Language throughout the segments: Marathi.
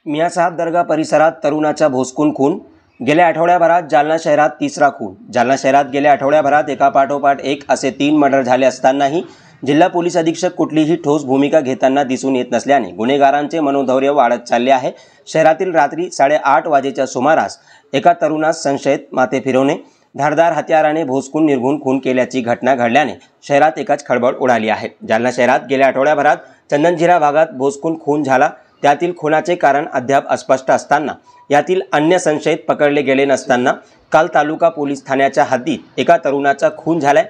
मियासाहब दर्गा परिसरात तरुणाचा भोसकून खून। गेल्या आठवड्याभरात जालना शहरात तिसरा खून। जालना शहरात गेल्या आठवड्याभरात एकापाठोपाठ एक असे 3 मर्डर झाले असतानाही जिल्हा पोलीस अधीक्षक कुठलीही ठोस भूमिका घेताना दिसून येत नसल्याने गुन्हेगारांचे मनोधैर्य वाढत चालले आहे। शहरातील रात्री 8:30 वाजेच्या सुमारास एका तरुणास संशयित माथे फिरवणे, धारदार हत्याराने भोसकून निर्घुण खून केल्याची घटना घडल्याने शहरात एकच खळबळ उडाली आहे। जालना शहरात गेल्या आठवड्याभरात चंदनझिरा भागात भोसकून खून झाला। त्यातील खुनाचे कारण अद्याप अस्पष्ट असताना यातील अन्य संशयित पकडले गेले नसताना काल तालुका पोलीस ठाण्याच्या हद्दीत एका तरुणाचा खून झालाय।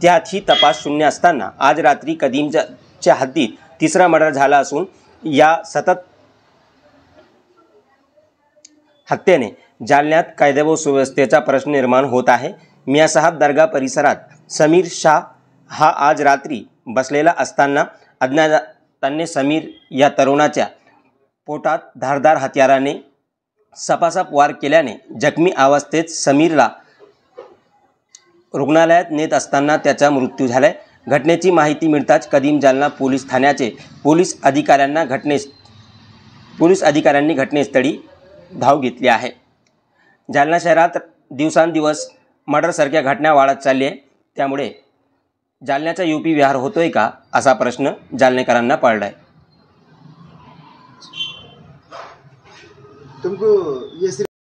त्यातही तपास शून्य असताना आज रात्री कदीमच्या हद्दीत तिसरा मर्डर झाला असून या सतत हत्येने जालन्यात कायदा व सुव्यवस्थेचा प्रश्न निर्माण होत आहे। मियासाहब दर्गा परिसरात समीर शाह हा आज रात्री बसलेला असताना अज्ञातांनी समीर या तरुणाच्या पोटात धारदार हत्याराने सपासप वार केल्याने जखमी अवस्थेत समीरला रुग्णालयात नेत असताना त्याचा मृत्यू झालाय। घटनेची माहिती मिळताच कदीम जालना पोलीस ठाण्याचे पोलीस अधिकाऱ्यांनी घटनास्थळी धाव घेतली आहे। जालना शहरात दिवसांदिवस मर्डरसारख्या घटना वाढत चालली आहे। त्यामुळे जालन्याचा यूपी विहार होतोय का असा प्रश्न जालनेकरांना पडलाय। तुमको ये